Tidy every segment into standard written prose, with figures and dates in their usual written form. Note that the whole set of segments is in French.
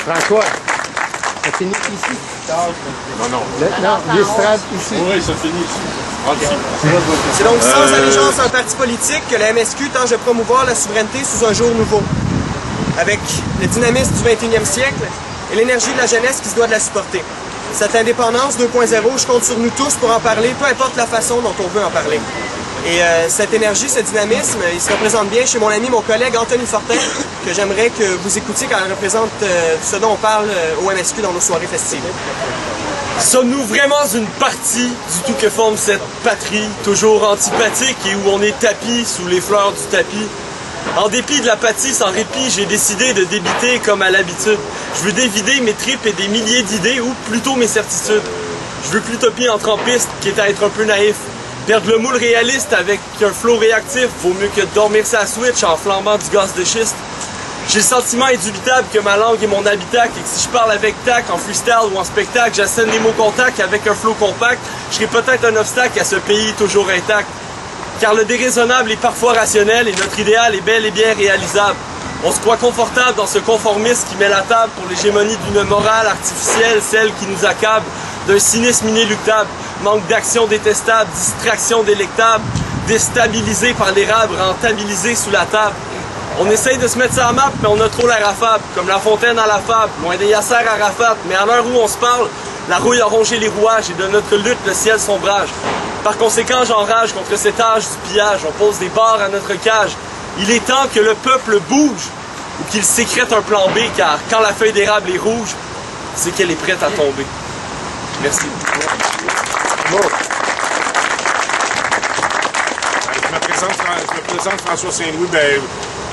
François, ça finit ici? Non. Non, l'estrade ici. Oui, ça finit ici. C'est donc sans allégeance à un parti politique que la MSQ tente de promouvoir la souveraineté sous un jour nouveau. Avec le dynamisme du 21e siècle et l'énergie de la jeunesse qui se doit de la supporter. Cette indépendance 2.0, je compte sur nous tous pour en parler, peu importe la façon dont on veut en parler. Et cette énergie, ce dynamisme, il se représente bien chez mon ami, mon collègue Anthony Fortin, que j'aimerais que vous écoutiez quand il représente ce dont on parle au MSQ dans nos soirées festives. Sommes-nous vraiment une partie du tout que forme cette patrie, toujours antipathique et où on est tapis sous les fleurs du tapis? En dépit de l'apathie sans répit, j'ai décidé de débiter comme à l'habitude. Je veux dévider mes tripes et des milliers d'idées, ou plutôt mes certitudes. Je veux que l'utopie entre en piste, qui est à être un peu naïf. Perdre le moule réaliste avec un flow réactif, vaut mieux que de dormir sa switch en flambant du gaz de schiste. J'ai le sentiment indubitable que ma langue est mon habitacle et que si je parle avec tact, en freestyle ou en spectacle, j'assène les mots contacts avec un flow compact, je serai peut-être un obstacle à ce pays toujours intact. Car le déraisonnable est parfois rationnel et notre idéal est bel et bien réalisable. On se croit confortable dans ce conformisme qui met la table pour l'hégémonie d'une morale artificielle, celle qui nous accable, d'un cynisme inéluctable, manque d'action détestable, distraction délectable, déstabilisé par l'érable, rentabilisé sous la table. On essaye de se mettre sur la map, mais on a trop l'air affable, comme La Fontaine à la fable, loin des Yasser Arafat. Mais à l'heure où on se parle, la rouille a rongé les rouages et de notre lutte, le ciel sombrage. Par conséquent, j'enrage contre cet âge du pillage. On pose des barres à notre cage. Il est temps que le peuple bouge ou qu'il sécrète un plan B, car quand la feuille d'érable est rouge, c'est qu'elle est prête à tomber. Merci. Bon. Je me présente François Saint-Louis.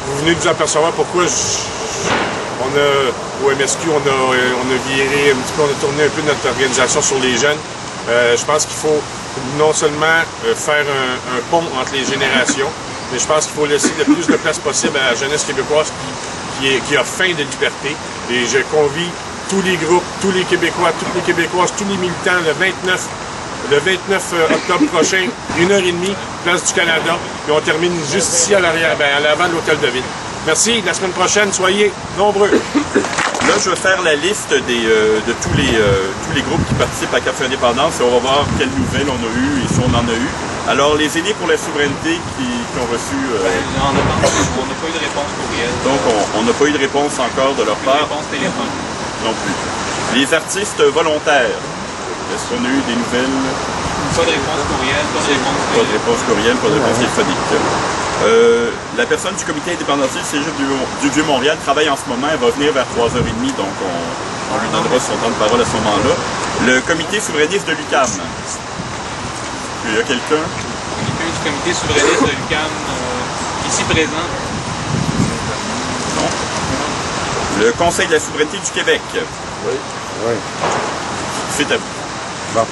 Vous venez de vous apercevoir pourquoi au MSQ, on a viré un petit peu, on a tourné un peu notre organisation sur les jeunes. Je pense qu'il faut non seulement faire un pont entre les générations, mais je pense qu'il faut laisser le plus de place possible à la jeunesse québécoise qui a faim de liberté. Et je convie tous les groupes, tous les Québécois, toutes les Québécoises, tous les militants le 29 octobre prochain, 1h30, place du Canada, puis on termine juste ici à l'arrière, à l'avant de l'hôtel de ville. Merci, la semaine prochaine, soyez nombreux. Là, je vais faire la liste de tous les groupes qui participent à Café Indépendance et on va voir quelles nouvelles on a eues et si on en a eu. Alors, les aînés pour la souveraineté qui ont reçu... on n'a pas eu de réponse courriel. Donc, on n'a pas eu de réponse encore de leur part. Réponse téléphone. Non plus. Les artistes volontaires, est-ce qu'on a eu des nouvelles? Pas de réponse courriel, pas de réponse téléphonique. Pas de réponse courriel, pas de réponse téléphonique. La personne du comité indépendantiste du Cégep du Vieux-Montréal travaille en ce moment, elle va venir vers 3h30, donc on lui donnera son temps de parole à ce moment-là. Le comité souverainiste de l'UQAM. Il y a quelqu'un? Quelqu'un du comité souverainiste de l'UQAM ici présent? Non. Le Conseil de la souveraineté du Québec. Oui. C'est à vous. Bon.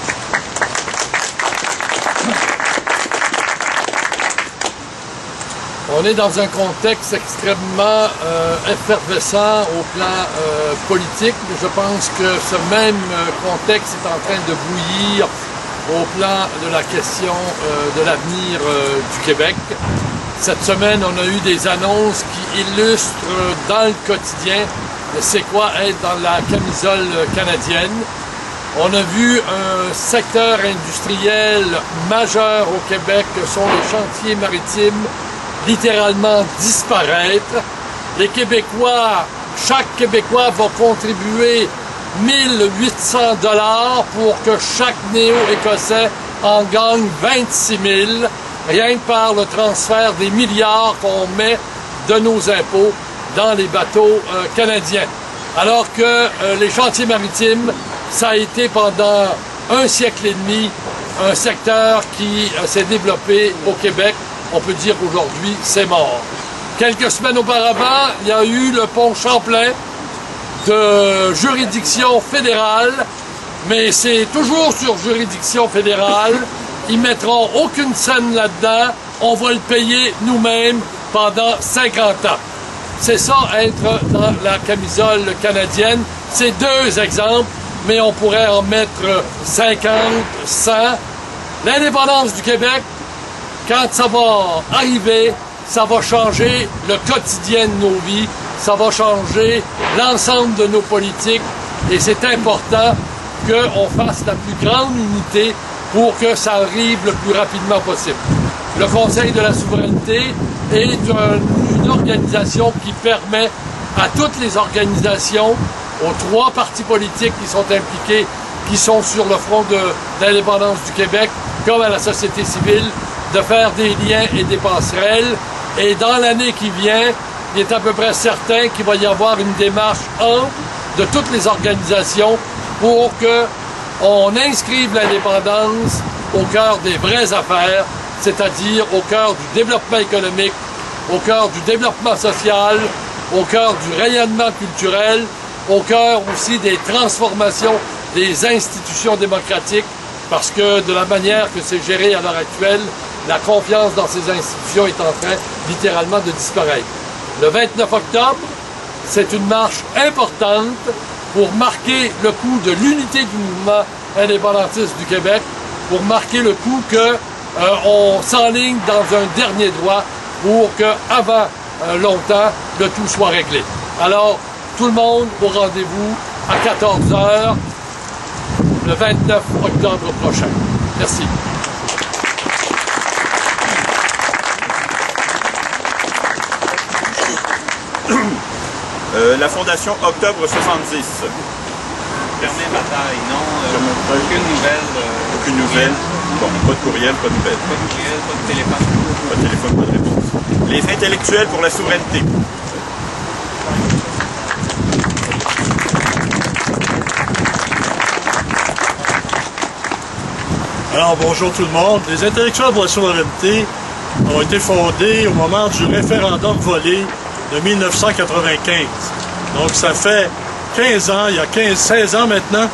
On est dans un contexte extrêmement effervescent au plan politique. Je pense que ce même contexte est en train de bouillir au plan de la question de l'avenir du Québec. Cette semaine, on a eu des annonces qui illustrent dans le quotidien c'est quoi être dans la camisole canadienne. On a vu un secteur industriel majeur au Québec, que sont les chantiers maritimes, littéralement disparaître. Les Québécois, chaque Québécois va contribuer 1800 $ pour que chaque néo-écossais en gagne 26 000, rien que par le transfert des milliards qu'on met de nos impôts dans les bateaux canadiens. Alors que les chantiers maritimes, ça a été pendant un siècle et demi un secteur qui s'est développé au Québec. On peut dire qu'aujourd'hui, c'est mort. Quelques semaines auparavant, il y a eu le pont Champlain de juridiction fédérale, mais c'est toujours sur juridiction fédérale. Ils ne mettront aucune scène là-dedans. On va le payer nous-mêmes pendant 50 ans. C'est ça, être dans la camisole canadienne. C'est deux exemples, mais on pourrait en mettre 50, 100. L'indépendance du Québec, quand ça va arriver, ça va changer le quotidien de nos vies. ça va changer l'ensemble de nos politiques et c'est important qu'on fasse la plus grande unité pour que ça arrive le plus rapidement possible. Le Conseil de la souveraineté est une organisation qui permet à toutes les organisations, aux 3 partis politiques qui sont impliqués, qui sont sur le front de l'indépendance du Québec, comme à la société civile, de faire des liens et des passerelles. Et dans l'année qui vient, il est à peu près certain qu'il va y avoir une démarche ample de toutes les organisations pour qu'on inscrive l'indépendance au cœur des vraies affaires, c'est-à-dire au cœur du développement économique, au cœur du développement social, au cœur du rayonnement culturel, au cœur aussi des transformations des institutions démocratiques, parce que de la manière que c'est géré à l'heure actuelle, la confiance dans ces institutions est en train littéralement de disparaître. Le 29 octobre, c'est une marche importante pour marquer le coup de l'unité du mouvement indépendantiste du Québec, pour marquer le coup qu'on s'enligne dans un dernier droit pour qu'avant longtemps, le tout soit réglé. Alors, tout le monde au rendez-vous à 14h le 29 octobre prochain. Merci. La Fondation Octobre 70. Fermé bataille, non. Aucune nouvelle. Aucune nouvelle. Bon, pas de courriel, pas de nouvelle. Pas de courriel, pas de téléphone. Pas de téléphone, pas de réponse. Les intellectuels pour la souveraineté. Alors, bonjour tout le monde. Les intellectuels pour la souveraineté ont été fondés au moment du référendum volé de 1995. Donc, ça fait 15 ans, il y a 16 ans maintenant,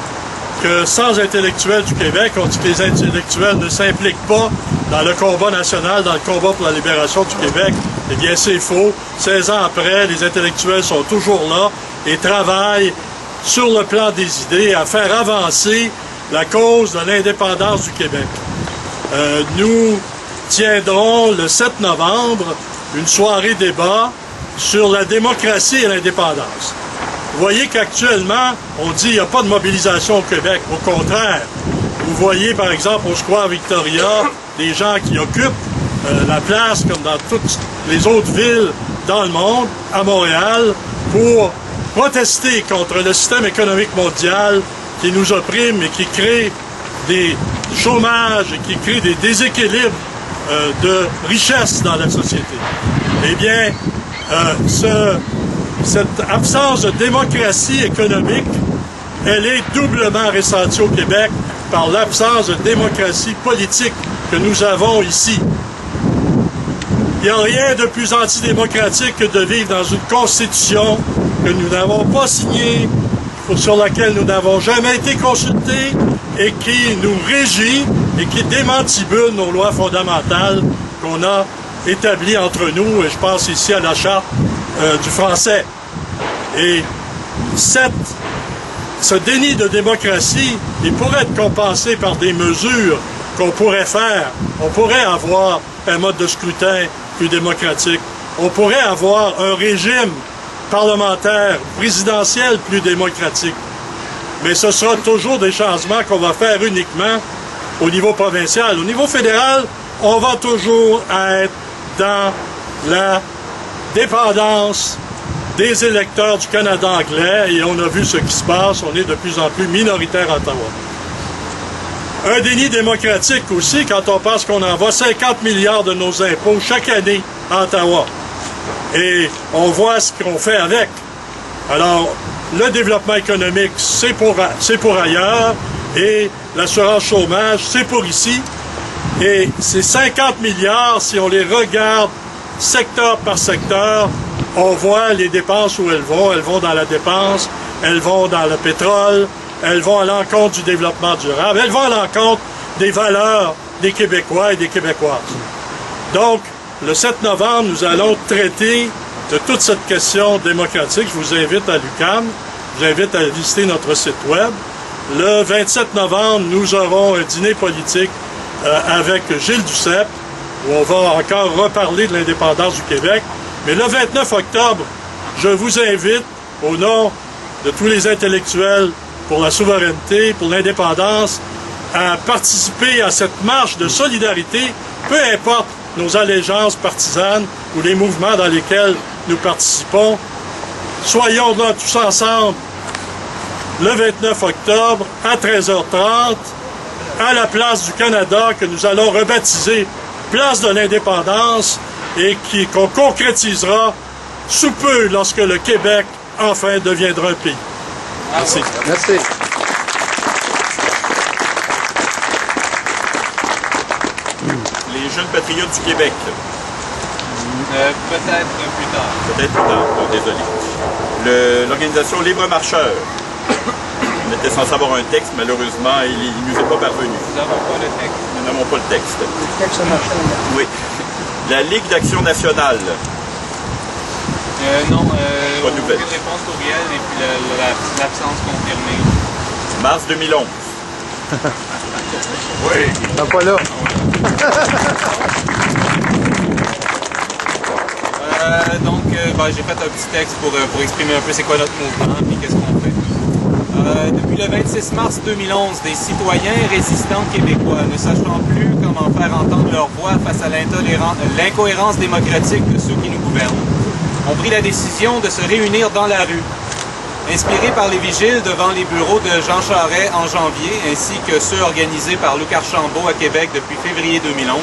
que sans intellectuels du Québec, on dit que les intellectuels ne s'impliquent pas dans le combat national, dans le combat pour la libération du Québec. Eh bien, c'est faux. 16 ans après, les intellectuels sont toujours là et travaillent sur le plan des idées à faire avancer la cause de l'indépendance du Québec. Nous tiendrons le 7 novembre une soirée débat sur la démocratie et l'indépendance. Vous voyez qu'actuellement, on dit qu'il n'y a pas de mobilisation au Québec. Au contraire, vous voyez par exemple au Square Victoria des gens qui occupent la place comme dans toutes les autres villes dans le monde, à Montréal, pour protester contre le système économique mondial qui nous opprime et qui crée des chômages et qui crée des déséquilibres de richesse dans la société. Eh bien, cette absence de démocratie économique, elle est doublement ressentie au Québec par l'absence de démocratie politique que nous avons ici. Il n'y a rien de plus antidémocratique que de vivre dans une constitution que nous n'avons pas signée, sur laquelle nous n'avons jamais été consultés et qui nous régit et qui démantibule nos lois fondamentales qu'on a établies entre nous, et je pense ici à la Charte du français. Et ce déni de démocratie, il pourrait être compensé par des mesures qu'on pourrait faire. On pourrait avoir un mode de scrutin plus démocratique. On pourrait avoir un régime parlementaire, présidentiel plus démocratique. Mais ce sera toujours des changements qu'on va faire uniquement au niveau provincial. Au niveau fédéral, on va toujours être dans la dépendance des électeurs du Canada anglais et on a vu ce qui se passe, on est de plus en plus minoritaire à Ottawa. Un déni démocratique aussi quand on pense qu'on envoie 50 milliards de nos impôts chaque année à Ottawa. Et on voit ce qu'on fait avec. Alors, le développement économique, c'est pour ailleurs, et l'assurance chômage, c'est pour ici. Et ces 50 milliards, si on les regarde secteur par secteur, on voit les dépenses où elles vont. Elles vont dans la dépense, elles vont dans le pétrole, elles vont à l'encontre du développement durable, elles vont à l'encontre des valeurs des Québécois et des Québécoises. Donc, le 7 novembre, nous allons traiter de toute cette question démocratique. Je vous invite à l'UQAM, je vous invite à visiter notre site web. Le 27 novembre, nous aurons un dîner politique avec Gilles Duceppe, où on va encore reparler de l'indépendance du Québec. Mais le 29 octobre, je vous invite, au nom de tous les intellectuels pour la souveraineté, pour l'indépendance, à participer à cette marche de solidarité, peu importe nos allégeances partisanes ou les mouvements dans lesquels nous participons. Soyons là tous ensemble le 29 octobre à 13h30 à la place du Canada que nous allons rebaptiser Place de l'Indépendance et qu'on concrétisera sous peu lorsque le Québec enfin deviendra un pays. Merci. Merci. Les jeunes patriotes du Québec. Peut-être plus tard. Peut-être plus tard, bon, désolé. L'organisation Libre Marcheur. On était censé avoir un texte, malheureusement, il ne nous est pas parvenu. Nous n'avons pas le texte. Nous n'avons pas le texte. Le texte marchand. Oui. La Ligue d'Action Nationale. Non, Pas de nouvelles. aucune réponse courriel et puis l'absence confirmée. Mars 2011. Oui. Pas là. J'ai fait un petit texte pour exprimer un peu c'est quoi notre mouvement et qu'est-ce qu'on fait. Depuis le 26 mars 2011, des citoyens résistants québécois, ne sachant plus comment faire entendre leur voix face à l'incohérence démocratique de ceux qui nous gouvernent, ont pris la décision de se réunir dans la rue. Inspirés par les vigiles devant les bureaux de Jean Charest en janvier, ainsi que ceux organisés par Luc Archambault à Québec depuis février 2011,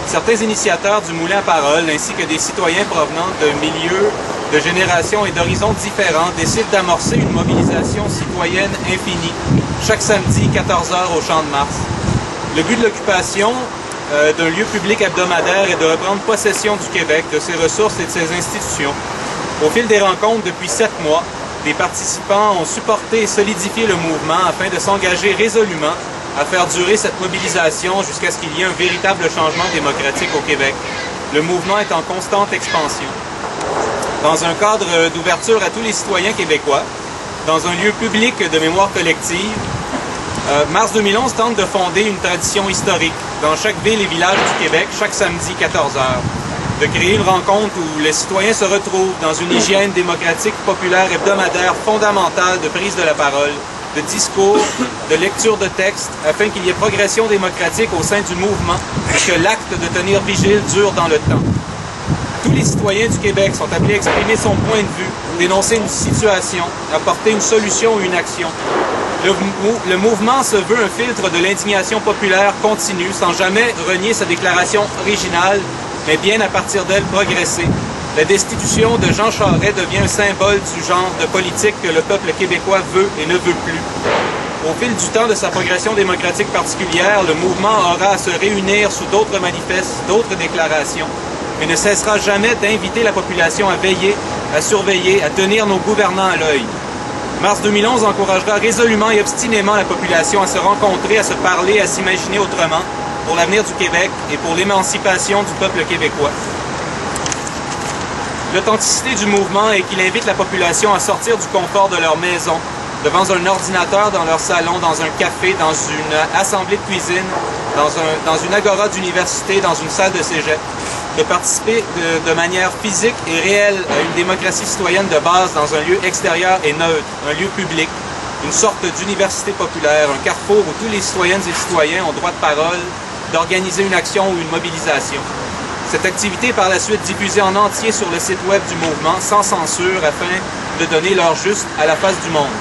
certains initiateurs du Moulin à Parole, ainsi que des citoyens provenant de milieux, de générations et d'horizons différents, décident d'amorcer une mobilisation citoyenne infinie, chaque samedi 14h au Champ de Mars. Le but de l'occupation d'un lieu public hebdomadaire est de reprendre possession du Québec, de ses ressources et de ses institutions. Au fil des rencontres depuis 7 mois, des participants ont supporté et solidifié le mouvement afin de s'engager résolument à faire durer cette mobilisation jusqu'à ce qu'il y ait un véritable changement démocratique au Québec. Le mouvement est en constante expansion. Dans un cadre d'ouverture à tous les citoyens québécois, dans un lieu public de mémoire collective, Mars 2011 tente de fonder une tradition historique dans chaque ville et village du Québec, chaque samedi 14h. De créer une rencontre où les citoyens se retrouvent dans une hygiène démocratique populaire hebdomadaire fondamentale de prise de la parole, de discours, de lecture de textes, afin qu'il y ait progression démocratique au sein du mouvement et que l'acte de tenir vigile dure dans le temps. Tous les citoyens du Québec sont appelés à exprimer son point de vue, dénoncer une situation, apporter une solution ou une action. Le mouvement se veut un filtre de l'indignation populaire continue, sans jamais renier sa déclaration originale, mais bien à partir d'elle progresser. La destitution de Jean Charest devient un symbole du genre de politique que le peuple québécois veut et ne veut plus. Au fil du temps de sa progression démocratique particulière, le mouvement aura à se réunir sous d'autres manifestes, d'autres déclarations, mais ne cessera jamais d'inviter la population à veiller, à surveiller, à tenir nos gouvernants à l'œil. Mars 2011 encouragera résolument et obstinément la population à se rencontrer, à se parler, à s'imaginer autrement, pour l'avenir du Québec et pour l'émancipation du peuple québécois. L'authenticité du mouvement est qu'il invite la population à sortir du confort de leur maison, devant un ordinateur dans leur salon, dans un café, dans une assemblée de cuisine, dans une agora d'université, dans une salle de cégep, de participer de manière physique et réelle à une démocratie citoyenne de base dans un lieu extérieur et neutre, un lieu public, une sorte d'université populaire, un carrefour où tous les citoyennes et citoyens ont droit de parole, d'organiser une action ou une mobilisation. Cette activité est par la suite diffusée en entier sur le site web du mouvement, sans censure, afin de donner l'heure juste à la face du monde.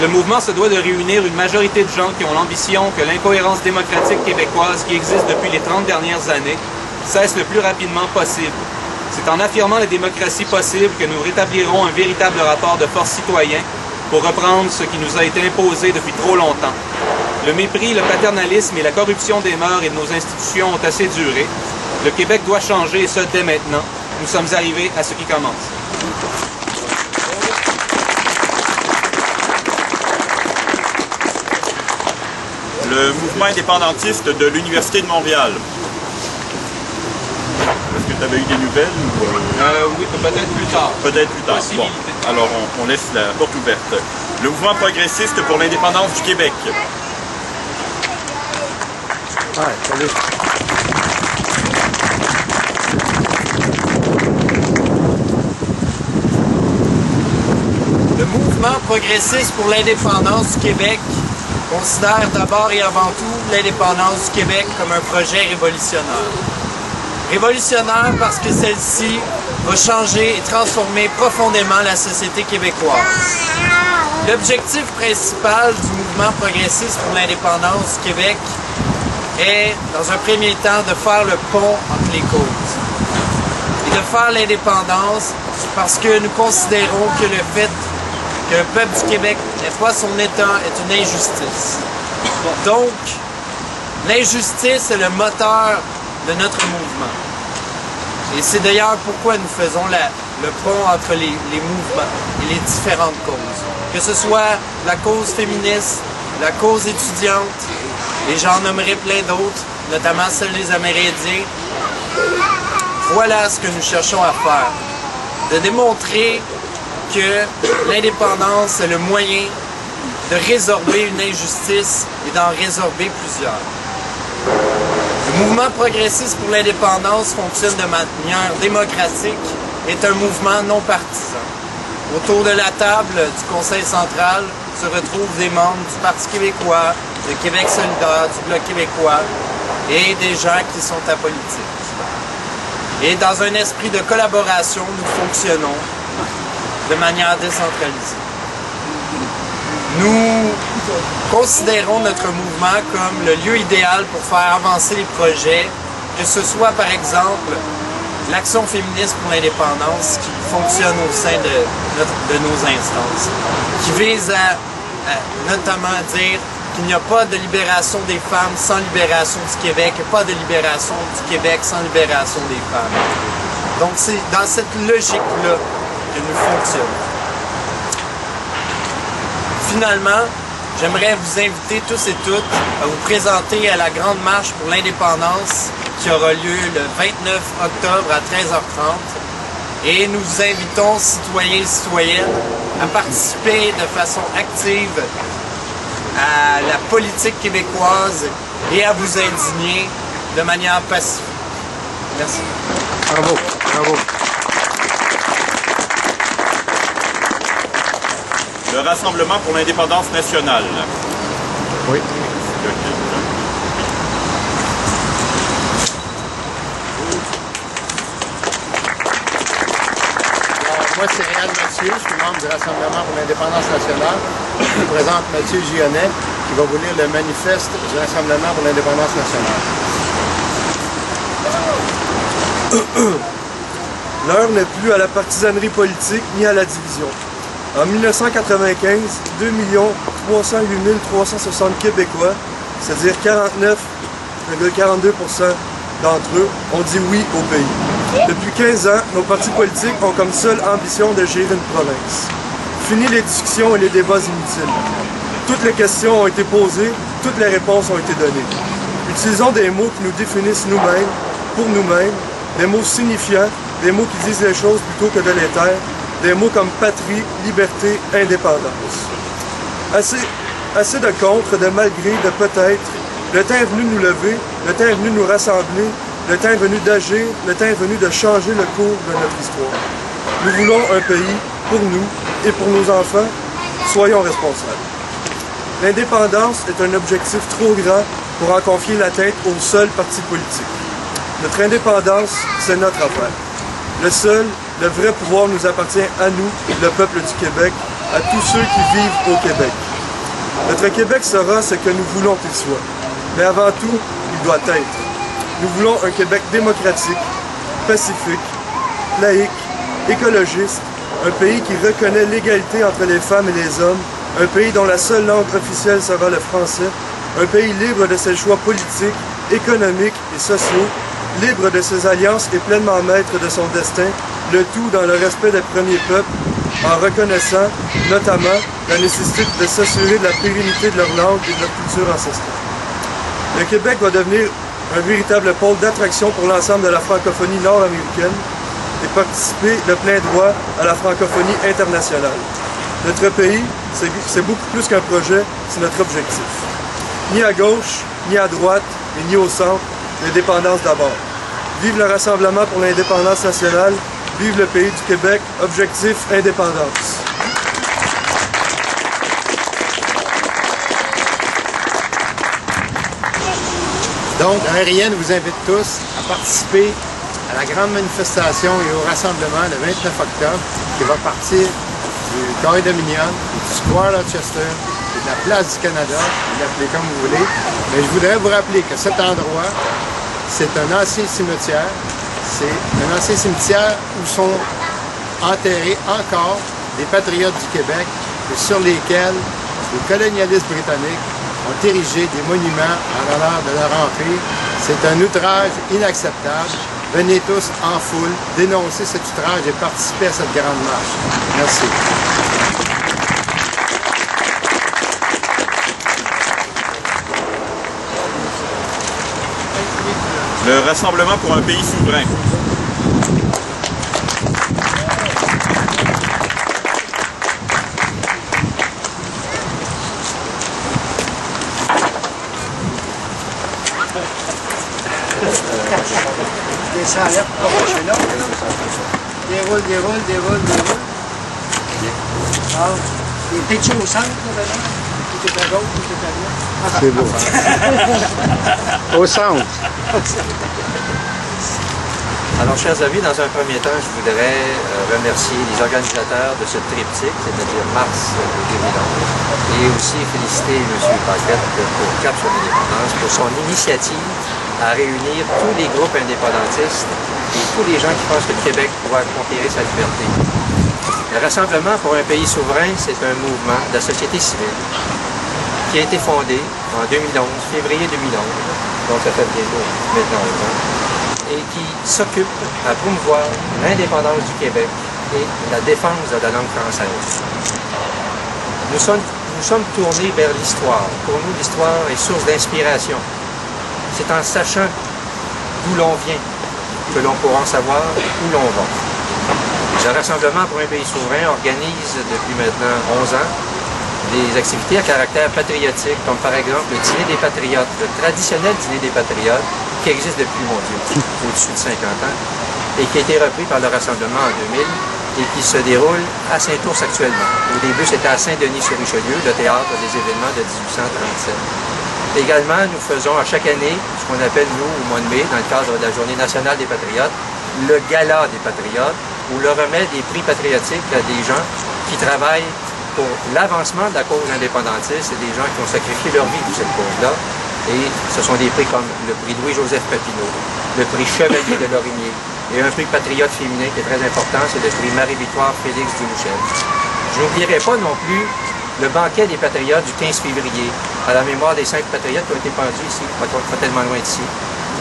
Le mouvement se doit de réunir une majorité de gens qui ont l'ambition que l'incohérence démocratique québécoise qui existe depuis les 30 dernières années cesse le plus rapidement possible. C'est en affirmant la démocratie possible que nous rétablirons un véritable rapport de force citoyen pour reprendre ce qui nous a été imposé depuis trop longtemps. Le mépris, le paternalisme et la corruption des mœurs et de nos institutions ont assez duré. Le Québec doit changer et ce dès maintenant. Nous sommes arrivés à ce qui commence. Le mouvement indépendantiste de l'Université de Montréal. Est-ce que tu avais eu des nouvelles? Oui, peut-être plus tard. Peut-être plus tard. Bon, alors on laisse la porte ouverte. Le mouvement progressiste pour l'indépendance du Québec. Ouais, salut. mouvement progressiste pour l'indépendance du Québec considère d'abord et avant tout l'indépendance du Québec comme un projet révolutionnaire. Révolutionnaire parce que celle-ci va changer et transformer profondément la société québécoise. L'objectif principal du mouvement progressiste pour l'indépendance du Québec est, dans un premier temps, de faire le pont entre les causes. Et de faire l'indépendance parce que nous considérons que le fait que le peuple du Québec n'ait pas son État est une injustice. Donc, l'injustice est le moteur de notre mouvement. Et c'est d'ailleurs pourquoi nous faisons le pont entre les mouvements et les différentes causes. Que ce soit la cause féministe, la cause étudiante, et j'en nommerai plein d'autres, notamment celle des Amérindiens. Voilà ce que nous cherchons à faire. De démontrer que l'indépendance est le moyen de résorber une injustice et d'en résorber plusieurs. Le mouvement progressiste pour l'indépendance fonctionne de manière démocratique et est un mouvement non partisan. Autour de la table du Conseil central se retrouvent des membres du Parti québécois, de Québec solidaire, du Bloc québécois et des gens qui sont apolitiques. Et dans un esprit de collaboration, nous fonctionnons de manière décentralisée. Nous considérons notre mouvement comme le lieu idéal pour faire avancer les projets, que ce soit par exemple l'Action féministe pour l'indépendance qui fonctionne au sein de nos instances, qui vise à notamment dire qu'il n'y a pas de libération des femmes sans libération du Québec et pas de libération du Québec sans libération des femmes. Donc c'est dans cette logique-là que nous fonctionnons. Finalement, j'aimerais vous inviter tous et toutes à vous présenter à la Grande Marche pour l'indépendance qui aura lieu le 29 octobre à 13h30. Et nous vous invitons, citoyens et citoyennes, à participer de façon active à la politique québécoise et à vous indigner de manière pacifique. Merci. Bravo, bravo. Le Rassemblement pour l'indépendance nationale. Oui. Moi, c'est Réal Mathieu, je suis membre du Rassemblement pour l'indépendance nationale. Je vous présente Mathieu Gionnet, qui va vous lire le manifeste du Rassemblement pour l'indépendance nationale. L'heure n'est plus à la partisanerie politique ni à la division. En 1995, 2 308 360 Québécois, c'est-à-dire 49,42% d'entre eux, ont dit oui au pays. Depuis 15 ans, nos partis politiques ont comme seule ambition de gérer une province. Fini les discussions et les débats inutiles. Toutes les questions ont été posées, toutes les réponses ont été données. Utilisons des mots qui nous définissent nous-mêmes, pour nous-mêmes, des mots signifiants, des mots qui disent les choses plutôt que de les taire, des mots comme patrie, liberté, indépendance. Assez de contre, de malgré, de peut-être. Le temps est venu de nous lever, le temps est venu de nous rassembler, le temps est venu d'agir, le temps est venu de changer le cours de notre histoire. Nous voulons un pays pour nous et pour nos enfants. Soyons responsables. L'indépendance est un objectif trop grand pour en confier l'atteinte au seul parti politique. Notre indépendance, c'est notre affaire. Le vrai pouvoir nous appartient à nous, le peuple du Québec, à tous ceux qui vivent au Québec. Notre Québec sera ce que nous voulons qu'il soit. Mais avant tout, il doit être. Nous voulons un Québec démocratique, pacifique, laïque, écologiste, un pays qui reconnaît l'égalité entre les femmes et les hommes, un pays dont la seule langue officielle sera le français, un pays libre de ses choix politiques, économiques et sociaux, libre de ses alliances et pleinement maître de son destin, le tout dans le respect des premiers peuples, en reconnaissant notamment la nécessité de s'assurer de la pérennité de leur langue et de leur culture ancestrale. Le Québec va devenir un véritable pôle d'attraction pour l'ensemble de la francophonie nord-américaine et participer de plein droit à la francophonie internationale. Notre pays, c'est beaucoup plus qu'un projet, c'est notre objectif. Ni à gauche, ni à droite, et ni au centre, l'indépendance d'abord. Vive le Rassemblement pour l'indépendance nationale, vive le pays du Québec, objectif indépendance. Donc, Aérienne vous invite tous à participer à la grande manifestation et au rassemblement le 29 octobre qui va partir du Carré Dominion, du Square Rochester et de la Place du Canada, vous l'appelez comme vous voulez. Mais je voudrais vous rappeler que cet endroit, c'est un ancien cimetière. C'est un ancien cimetière où sont enterrés encore des patriotes du Québec et sur lesquels les colonialistes britanniques ont érigé des monuments en l'honneur de leur empire. C'est un outrage inacceptable. Venez tous en foule dénoncer cet outrage et participer à cette grande marche. Merci. Le Rassemblement pour un pays souverain. Descends là, là. Déroule. Ah, t'es-tu au centre, là, tout est à gauche, tout est à droite? C'est beau. Au centre. Alors, chers amis, dans un premier temps, je voudrais remercier les organisateurs de ce triptyque, c'est-à-dire Mars 2011, et aussi féliciter M. Paquette pour Cap sur l'indépendance, pour son initiative à réunir tous les groupes indépendantistes et tous les gens qui pensent que le Québec pourra conquérir sa liberté. Le Rassemblement pour un pays souverain, c'est un mouvement de la société civile qui a été fondé en 2011, février 2011, donc ça fait bientôt maintenant 11 ans, et qui s'occupe à promouvoir l'indépendance du Québec et la défense de la langue française. Nous sommes tournés vers l'histoire. Pour nous, l'histoire est source d'inspiration. C'est en sachant d'où l'on vient que l'on pourra en savoir où l'on va. Le Rassemblement pour un pays souverain organise depuis maintenant 11 ans des activités à caractère patriotique, comme par exemple le Dîner des Patriotes, le traditionnel Dîner des Patriotes, qui existe depuis, mon Dieu, au-dessus de 50 ans, et qui a été repris par le Rassemblement en 2000, et qui se déroule à Saint-Ours actuellement. Au début, c'était à Saint-Denis-sur-Richelieu, le théâtre des événements de 1837. Également, nous faisons à chaque année ce qu'on appelle, nous, au mois de mai, dans le cadre de la Journée nationale des Patriotes, le Gala des Patriotes, où le remet des prix patriotiques à des gens qui travaillent pour l'avancement de la cause indépendantiste et des gens qui ont sacrifié leur vie pour cette cause-là. Et ce sont des prix comme le prix Louis-Joseph Papineau, le prix Chevalier de Lorimier et un prix patriote féminin qui est très important, c'est le prix Marie-Victoire Félix Dumouchel. Je n'oublierai pas non plus le banquet des patriotes du 15 février, à la mémoire des 5 patriotes qui ont été pendus ici, pas tellement loin d'ici,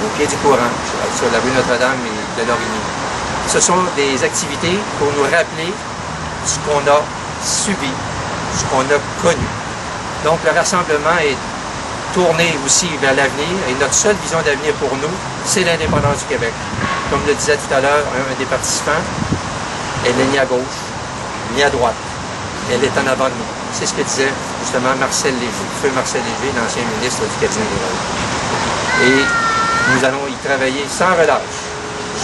au pied du courant, sur la rue Notre-Dame et de Lorimier. Ce sont des activités pour nous rappeler ce qu'on a subi, ce qu'on a connu. Donc le rassemblement est tourné aussi vers l'avenir et notre seule vision d'avenir pour nous, c'est l'indépendance du Québec. Comme le disait tout à l'heure un des participants, elle n'est ni à gauche, ni à droite. Elle est en avant de nous. C'est ce que disait justement Marcel Léger, feu Marcel Léger, l'ancien ministre du cabinet des Roses. Et nous allons y travailler sans relâche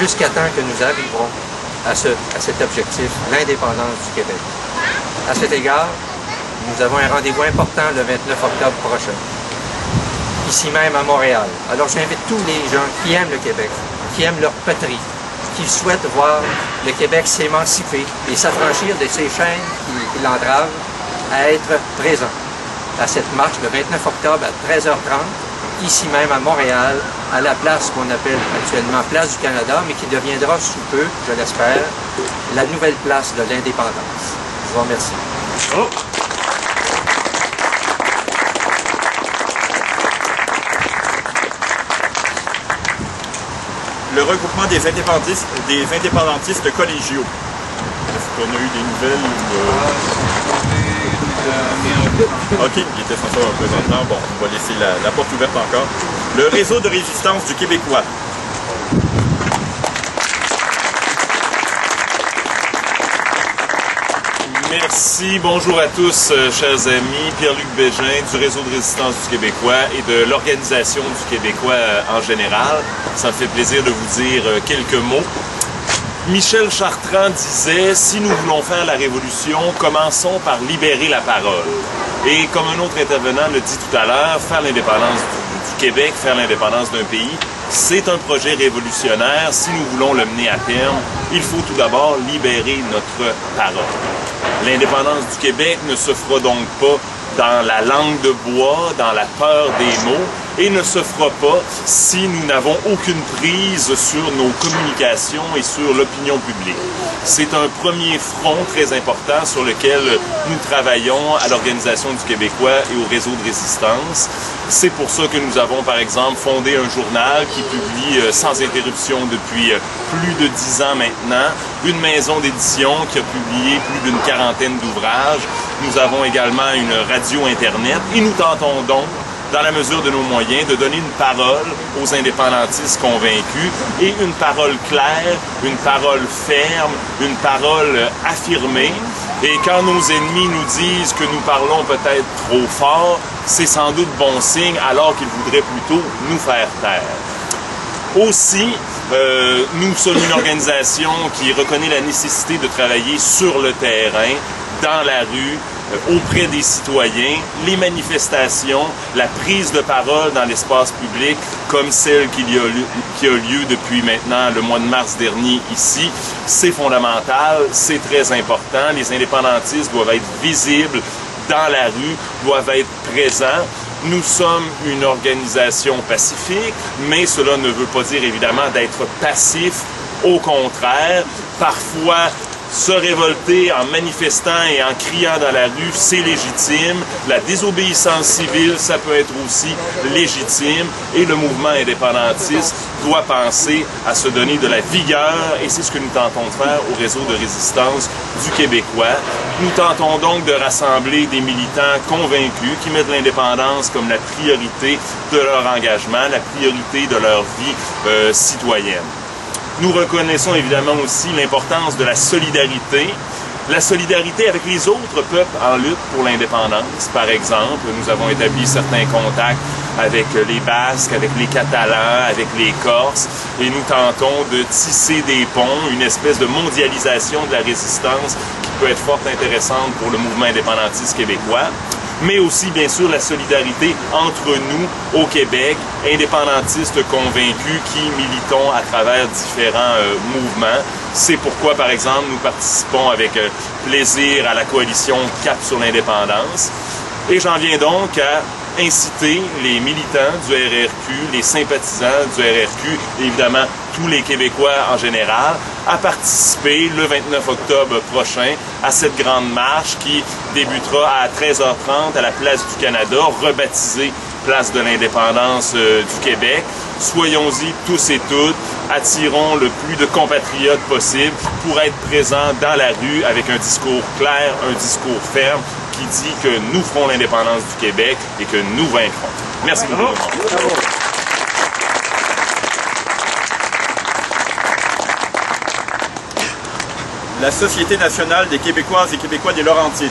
jusqu'à temps que nous arriverons à cet objectif, l'indépendance du Québec. À cet égard, nous avons un rendez-vous important le 29 octobre prochain, ici même à Montréal. Alors j'invite tous les gens qui aiment le Québec, qui aiment leur patrie, qui souhaitent voir le Québec s'émanciper et s'affranchir de ces chaînes qui l'entravent, à être présents à cette marche le 29 octobre à 13h30, ici même à Montréal, à la place qu'on appelle actuellement Place du Canada, mais qui deviendra sous peu, je l'espère, la nouvelle place de l'indépendance. Je vous remercie. Oh. Le regroupement des indépendantistes collégiaux. Est-ce qu'on a eu des nouvelles? OK, il était censé avoir un représentant. Bon, on va laisser la porte ouverte encore. Le réseau de résistance du Québécois. Merci, bonjour à tous, chers amis. Pierre-Luc Bégin du réseau de résistance du Québécois et de l'organisation du Québécois en général. Ça me fait plaisir de vous dire quelques mots. Michel Chartrand disait « Si nous voulons faire la révolution, commençons par libérer la parole. » Et comme un autre intervenant le dit tout à l'heure, faire l'indépendance du Québec, faire l'indépendance d'un pays, c'est un projet révolutionnaire. Si nous voulons le mener à terme, il faut tout d'abord libérer notre parole. L'indépendance du Québec ne se fera donc pas dans la langue de bois, dans la peur des mots, et ne se fera pas si nous n'avons aucune prise sur nos communications et sur l'opinion publique. C'est un premier front très important sur lequel nous travaillons à l'Organisation du Québécois et au Réseau de résistance. C'est pour ça que nous avons, par exemple, fondé un journal qui publie sans interruption depuis plus de 10 ans maintenant, une maison d'édition qui a publié plus d'une quarantaine d'ouvrages. Nous avons également une radio Internet et nous tentons donc, dans la mesure de nos moyens, de donner une parole aux indépendantistes convaincus et une parole claire, une parole ferme, une parole affirmée. Et quand nos ennemis nous disent que nous parlons peut-être trop fort, c'est sans doute bon signe, alors qu'ils voudraient plutôt nous faire taire. Aussi, nous sommes une organisation qui reconnaît la nécessité de travailler sur le terrain, dans la rue, auprès des citoyens, les manifestations, la prise de parole dans l'espace public, comme celle qui a lieu depuis maintenant le mois de mars dernier ici, c'est fondamental, c'est très important. Les indépendantistes doivent être visibles dans la rue, doivent être présents. Nous sommes une organisation pacifique, mais cela ne veut pas dire évidemment d'être passif. Au contraire, parfois, se révolter en manifestant et en criant dans la rue, c'est légitime. La désobéissance civile, ça peut être aussi légitime. Et le mouvement indépendantiste doit penser à se donner de la vigueur. Et c'est ce que nous tentons de faire au Réseau de résistance du Québécois. Nous tentons donc de rassembler des militants convaincus qui mettent l'indépendance comme la priorité de leur engagement, la priorité de leur vie citoyenne. Nous reconnaissons évidemment aussi l'importance de la solidarité avec les autres peuples en lutte pour l'indépendance. Par exemple, nous avons établi certains contacts avec les Basques, avec les Catalans, avec les Corses, et nous tentons de tisser des ponts, une espèce de mondialisation de la résistance qui peut être fort intéressante pour le mouvement indépendantiste québécois. Mais aussi, bien sûr, la solidarité entre nous au Québec, indépendantistes convaincus qui militons à travers différents mouvements. C'est pourquoi, par exemple, nous participons avec plaisir à la coalition Cap sur l'indépendance. Et j'en viens donc à inciter les militants du RRQ, les sympathisants du RRQ, et évidemment tous les Québécois en général, à participer le 29 octobre prochain à cette grande marche qui débutera à 13h30 à la Place du Canada, rebaptisée Place de l'indépendance du Québec. Soyons-y tous et toutes, attirons le plus de compatriotes possible pour être présents dans la rue avec un discours clair, un discours ferme, qui dit que nous ferons l'indépendance du Québec et que nous vaincrons. Merci beaucoup. La Société nationale des Québécoises et Québécois des Laurentides.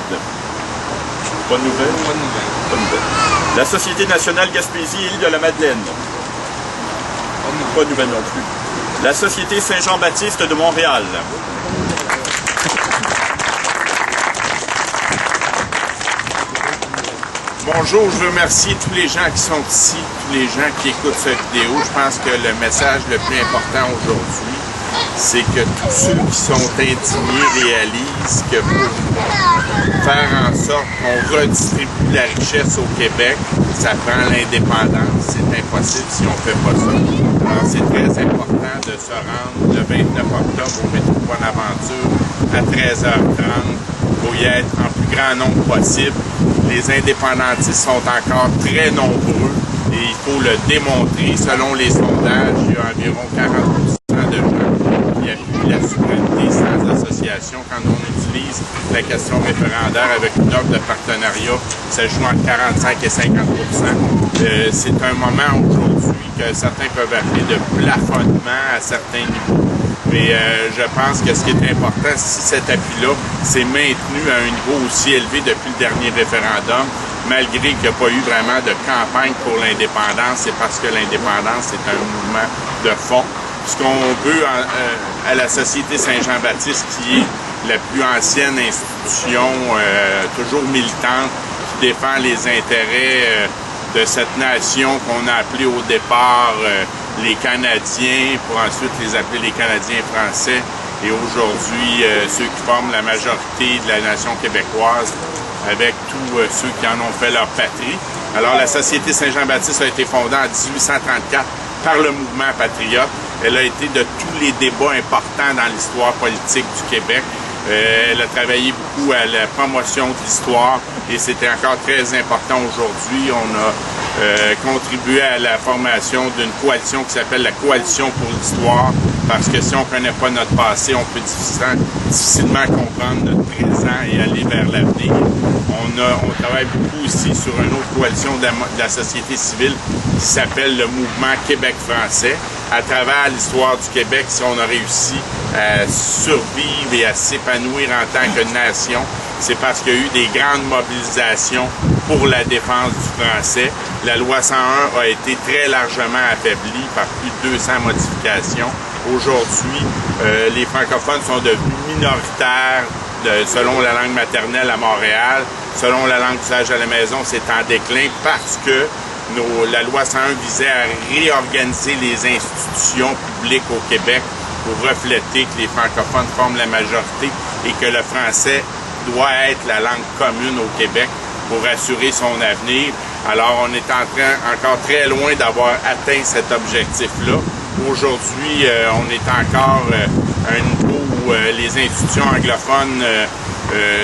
Bonne nouvelle? Bonne nouvelle. Bonne nouvelle. La Société nationale Gaspésie et Île de la Madeleine. Bonne nouvelle non plus. La Société Saint-Jean-Baptiste de Montréal. Bonjour, je veux remercier tous les gens qui sont ici, tous les gens qui écoutent cette vidéo. Je pense que le message le plus important aujourd'hui, c'est que tous ceux qui sont indignés réalisent que pour faire en sorte qu'on redistribue la richesse au Québec, ça prend l'indépendance. C'est impossible si on ne fait pas ça. Alors c'est très important de se rendre le 29 octobre au métro Bonaventure à 13h30 pour y être en plus grand nombre possible. Les indépendantistes sont encore très nombreux et il faut le démontrer. Selon les sondages, il y a environ 40% de gens qui appuient la souveraineté sans association. Quand on utilise la question référendaire avec une offre de partenariat, ça joue entre 45 et 50%. C'est un moment aujourd'hui que certains peuvent appeler de plafonnement à certains niveaux. Mais je pense que ce qui est important, si cet appui-là s'est maintenu à un niveau aussi élevé depuis le dernier référendum, malgré qu'il n'y a pas eu vraiment de campagne pour l'indépendance, c'est parce que l'indépendance est un mouvement de fond. Ce qu'on veut à la Société Saint-Jean-Baptiste, qui est la plus ancienne institution, toujours militante, qui défend les intérêts de cette nation qu'on a appelée au départ les Canadiens, pour ensuite les appeler les Canadiens français, et aujourd'hui ceux qui forment la majorité de la nation québécoise, avec tous ceux qui en ont fait leur patrie. Alors la Société Saint-Jean-Baptiste a été fondée en 1834 par le mouvement patriote. Elle a été de tous les débats importants dans l'histoire politique du Québec. Elle a travaillé beaucoup à la promotion de l'histoire et c'était encore très important aujourd'hui. On a contribué à la formation d'une coalition qui s'appelle la Coalition pour l'histoire, parce que si on ne connaît pas notre passé, on peut difficilement comprendre notre présent et aller vers l'avenir. On travaille beaucoup aussi sur une autre coalition de la société civile qui s'appelle le Mouvement Québec français. À travers l'histoire du Québec, si on a réussi à survivre et à s'épanouir en tant que nation, c'est parce qu'il y a eu des grandes mobilisations pour la défense du français. La loi 101 a été très largement affaiblie par plus de 200 modifications. Aujourd'hui, les francophones sont devenus minoritaires selon la langue maternelle à Montréal. Selon la langue d'usage à la maison, c'est en déclin parce que la loi 101 visait à réorganiser les institutions publiques au Québec pour refléter que les francophones forment la majorité et que le français doit être la langue commune au Québec pour assurer son avenir. Alors, on est encore très loin d'avoir atteint cet objectif-là. Aujourd'hui, on est encore à un niveau où les institutions anglophones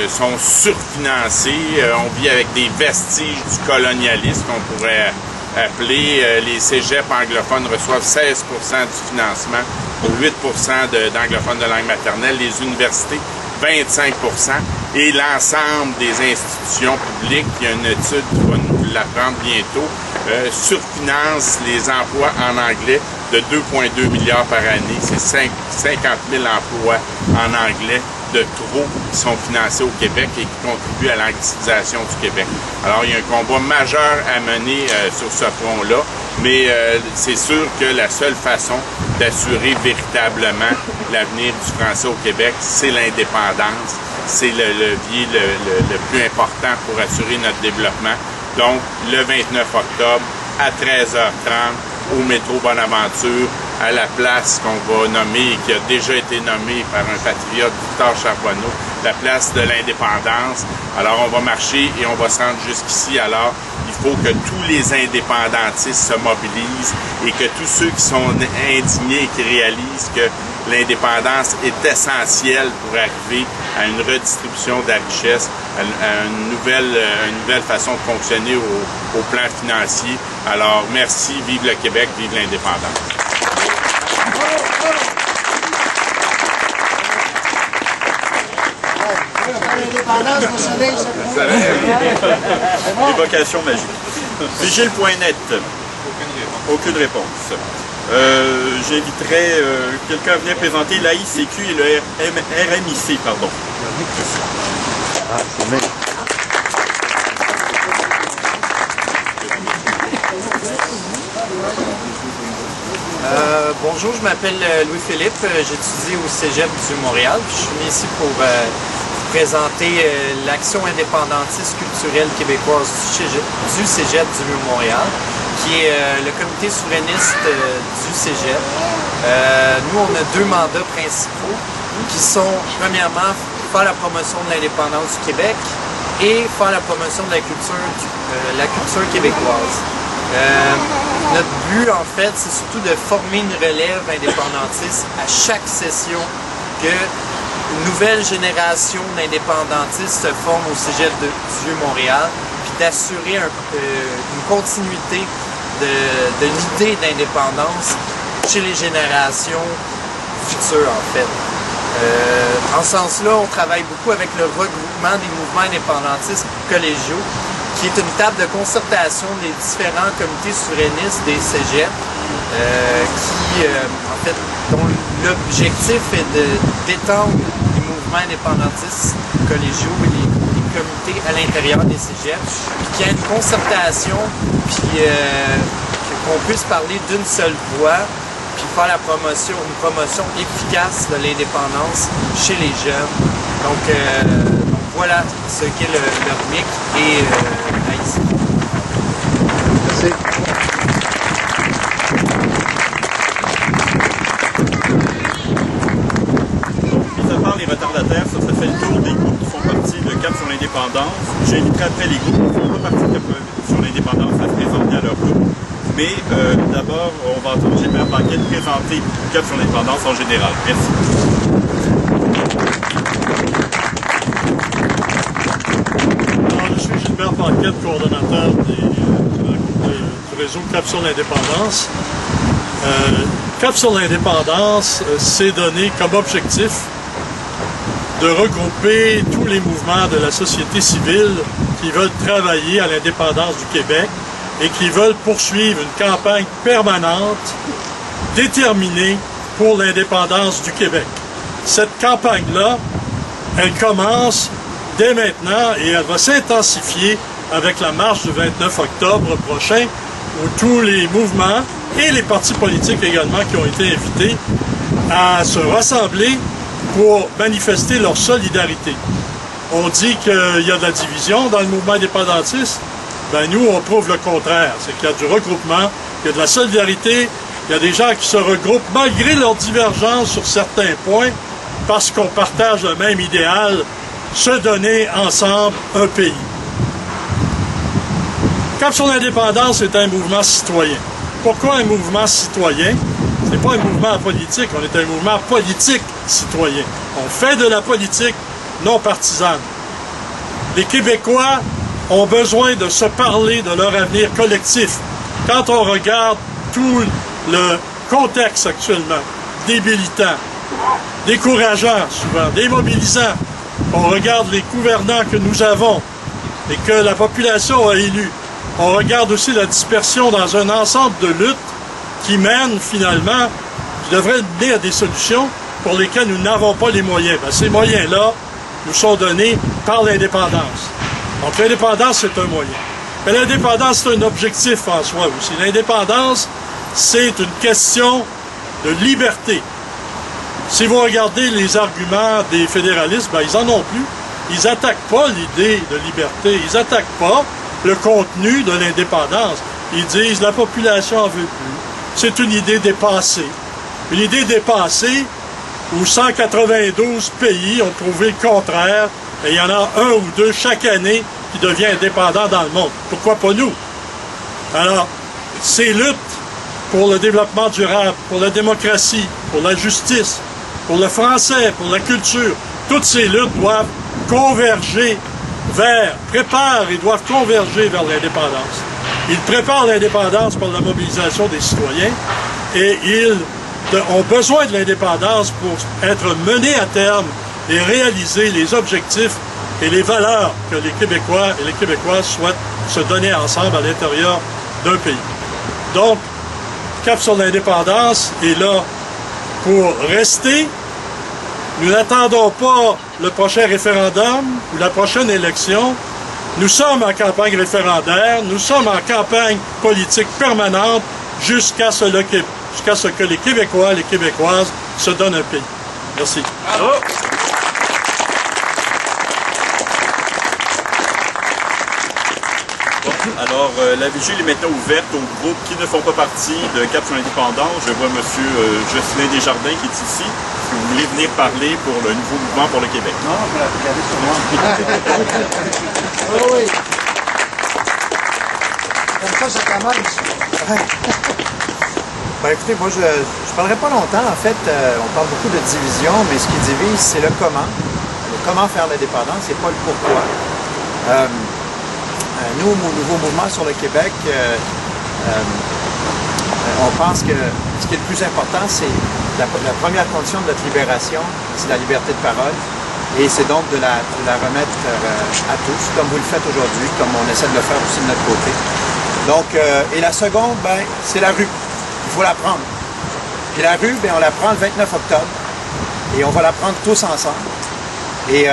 sont surfinancées. On vit avec des vestiges du colonialisme qu'on pourrait appeler. Les cégeps anglophones reçoivent 16 du financement pour 8 d'anglophones de langue maternelle. Les universités, 25 et l'ensemble des institutions publiques, il y a une étude qui va nous l'apprendre bientôt, surfinance les emplois en anglais de 2,2 milliards par année. C'est 50 000 emplois en anglais de trop qui sont financés au Québec et qui contribuent à l'anglicisation du Québec. Alors, il y a un combat majeur à mener sur ce front-là, mais c'est sûr que la seule façon d'assurer véritablement l'avenir du français au Québec, c'est l'indépendance. C'est le levier le plus important pour assurer notre développement. Donc, le 29 octobre, à 13h30, au métro Bonaventure, à la place qu'on va nommer et qui a déjà été nommée par un patriote, Victor Charbonneau, la place de l'indépendance. Alors, on va marcher et on va se rendre jusqu'ici. Alors, il faut que tous les indépendantistes se mobilisent et que tous ceux qui sont indignés et qui réalisent que l'indépendance est essentielle pour arriver à une redistribution de la richesse, à une nouvelle façon de fonctionner au plan financier. Alors, merci, vive le Québec, vive l'indépendance. Évocation magique. Vigile.net. Aucune réponse. J'inviterais quelqu'un à venir présenter l'AICQ et le RMIC, pardon. Ah, c'est bien. Bonjour, je m'appelle Louis-Philippe, j'étudie au Cégep du Montréal. Je suis venu ici pour présenter l'action indépendantiste culturelle québécoise du Cégep du Montréal, qui est le comité souverainiste du Cégep. Nous, on a deux mandats principaux qui sont, premièrement, faire la promotion de l'indépendance du Québec et faire la promotion de la culture québécoise. Notre but, en fait, c'est surtout de former une relève indépendantiste à chaque session, que une nouvelle génération d'indépendantistes se forme au Cégep du Vieux-Montréal, puis d'assurer une continuité de l'idée d'indépendance chez les générations futures, en fait. En ce sens-là, on travaille beaucoup avec le regroupement des mouvements indépendantistes collégiaux, qui est une table de concertation des différents comités souverainistes des cégeps, dont l'objectif est d'étendre les mouvements indépendantistes collégiaux et les comités à l'intérieur des cégeps, puis qu'il y ait une concertation, puis qu'on puisse parler d'une seule voix, puis faire une promotion efficace de l'indépendance chez les jeunes. Donc voilà ce qu'est le RMIC et l'AICQ. Merci. Mis à part les retardataires, ça fait le tour des groupes qui font partie de Cap sur l'indépendance. J'inviterai après les groupes qui ne font pas partie de Cap sur l'indépendance à se présenter à leur groupe. Mais d'abord, on va entendre Gilbert Paquette présenter Cap sur l'indépendance en général. Merci. Alors, je suis Gilbert Paquette, coordonnateur du réseau Cap sur l'indépendance. Cap sur l'indépendance s'est donné comme objectif de regrouper tous les mouvements de la société civile qui veulent travailler à l'indépendance du Québec et qui veulent poursuivre une campagne permanente, déterminée pour l'indépendance du Québec. Cette campagne-là, elle commence dès maintenant et elle va s'intensifier avec la marche du 29 octobre prochain où tous les mouvements et les partis politiques également qui ont été invités à se rassembler pour manifester leur solidarité. On dit qu'il y a de la division dans le mouvement indépendantiste. Ben nous, on prouve le contraire. C'est qu'il y a du regroupement, il y a de la solidarité, il y a des gens qui se regroupent malgré leurs divergences sur certains points parce qu'on partage le même idéal, se donner ensemble un pays. Cap sur l'indépendance est un mouvement citoyen. Pourquoi un mouvement citoyen? Ce n'est pas un mouvement politique, on est un mouvement politique citoyen. On fait de la politique non partisane. Les Québécois ont besoin de se parler de leur avenir collectif. Quand on regarde tout le contexte actuellement, débilitant, décourageant souvent, démobilisant, on regarde les gouvernants que nous avons et que la population a élus, on regarde aussi la dispersion dans un ensemble de luttes qui mènent finalement, qui devraient mener à des solutions pour lesquelles nous n'avons pas les moyens. Ben, ces moyens-là nous sont donnés par l'indépendance. Donc l'indépendance, c'est un moyen. Mais l'indépendance, c'est un objectif en soi aussi. L'indépendance, c'est une question de liberté. Si vous regardez les arguments des fédéralistes, ben, ils n'en ont plus. Ils n'attaquent pas l'idée de liberté. Ils n'attaquent pas le contenu de l'indépendance. Ils disent la population en veut plus. C'est une idée dépassée. Une idée dépassée où 192 pays ont prouvé le contraire et il y en a un ou deux chaque année qui devient indépendant dans le monde. Pourquoi pas nous? Alors, ces luttes pour le développement durable, pour la démocratie, pour la justice, pour le français, pour la culture, toutes ces luttes doivent converger doivent converger vers l'indépendance. Ils préparent l'indépendance par la mobilisation des citoyens et ils ont besoin de l'indépendance pour être menés à terme et réaliser les objectifs et les valeurs que les Québécois et les Québécoises souhaitent se donner ensemble à l'intérieur d'un pays. Donc, Cap sur l'indépendance est là pour rester. Nous n'attendons pas le prochain référendum ou la prochaine élection. Nous sommes en campagne référendaire, nous sommes en campagne politique permanente jusqu'à ce que les Québécois et les Québécoises se donnent un pays. Merci. Bravo. Alors, la vigile est maintenant ouverte aux groupes qui ne font pas partie de Cap sur l'indépendance. Je vois M. Jocelyn Desjardins qui est ici. Est-ce que vous voulez venir parler pour le nouveau mouvement pour le Québec? Non, je vais la regarder sur moi. Oui. Comme ça commence. Ben écoutez, moi je parlerai pas longtemps. En fait, on parle beaucoup de division, mais ce qui divise, c'est le comment. Le comment faire l'indépendance et pas le pourquoi. Nous, au nouveau mouvement sur le Québec, on pense que ce qui est le plus important, c'est la première condition de notre libération, c'est la liberté de parole. Et c'est donc de la remettre à tous, comme vous le faites aujourd'hui, comme on essaie de le faire aussi de notre côté. Donc, et la seconde, ben, c'est la rue. Il faut la prendre. Et la rue, ben, on la prend le 29 octobre. Et on va la prendre tous ensemble. Et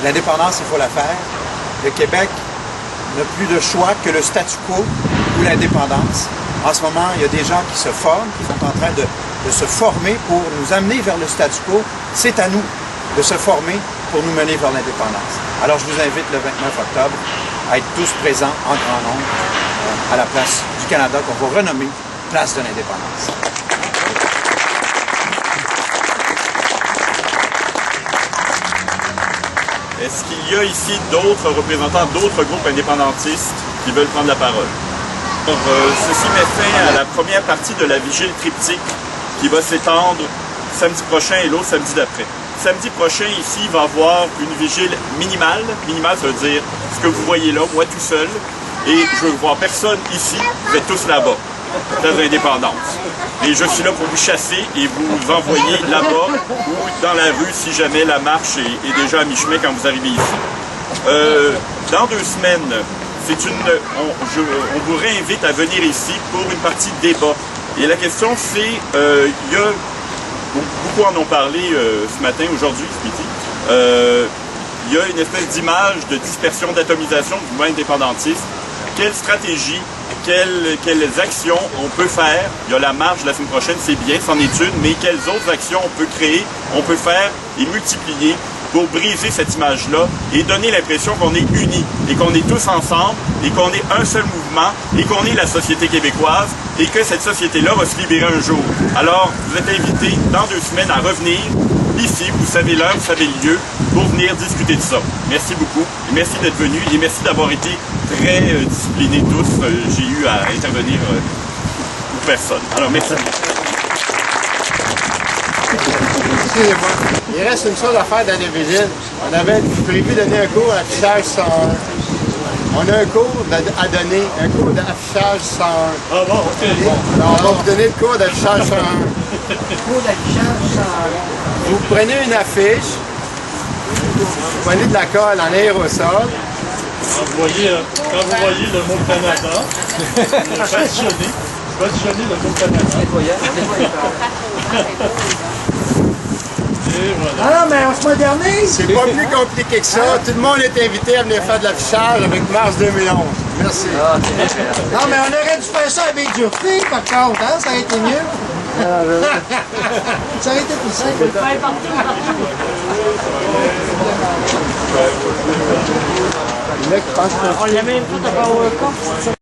l'indépendance, il faut la faire. Le Québec n'a plus de choix que le statu quo ou l'indépendance. En ce moment, il y a des gens qui se forment, qui sont en train de se former pour nous amener vers le statu quo. C'est à nous de se former pour nous mener vers l'indépendance. Alors, je vous invite le 29 octobre à être tous présents en grand nombre à la place du Canada qu'on va renommer Place de l'Indépendance. Est-ce qu'il y a ici d'autres représentants d'autres groupes indépendantistes qui veulent prendre la parole? Alors, ceci met fin à la première partie de la vigile triptyque qui va s'étendre samedi prochain et l'autre samedi d'après. Samedi prochain, ici, il va y avoir une vigile minimale. Minimale, ça veut dire ce que vous voyez là, moi tout seul. Et je ne veux voir personne ici, vous êtes tous là-bas, Place de l'Indépendance. Et je suis là pour vous chasser et vous envoyer là-bas ou dans la rue si jamais la marche est déjà à mi-chemin quand vous arrivez ici. Dans 2 semaines, on vous réinvite à venir ici pour une partie de débat. Et la question c'est, beaucoup en ont parlé ce matin, aujourd'hui, ce midi, il y a une espèce d'image de dispersion, d'atomisation du mouvement indépendantiste. Quelle stratégie, quelles actions on peut faire? Il y a la marche la semaine prochaine, c'est bien, c'en est une, mais quelles autres actions on peut créer, on peut faire et multiplier pour briser cette image-là et donner l'impression qu'on est unis et qu'on est tous ensemble et qu'on est un seul mouvement et qu'on est la société québécoise et que cette société-là va se libérer un jour. Alors, vous êtes invités dans 2 semaines à revenir ici, vous savez l'heure, vous savez le lieu, pour venir discuter de ça. Merci beaucoup et merci d'être venus et merci d'avoir été très disciplinés tous. J'ai eu à intervenir pour personne. Alors, merci. Excusez-moi, il reste une chose à faire dans les vigiles. On avait prévu de donner un cours d'affichage 101. On a un cours à donner, un cours d'affichage 101. Ah bon, ok. Alors, on va vous donner le cours d'affichage 101. Cours d'affichage 101. Vous prenez une affiche, vous prenez de la colle en aérosol. Quand vous voyez le mot Canada, passionné le mot Canada. Et voilà. Ah non, mais on se modernise! C'est pas plus compliqué que ça. Tout le monde est invité à venir faire de l'affichage avec Mars 2011. Merci. Non, mais on aurait dû faire ça avec dureté, par contre, hein? Ça aurait été mieux. Ça aurait été plus simple. Le mec pense que... On l'a même tout à PowerPoint.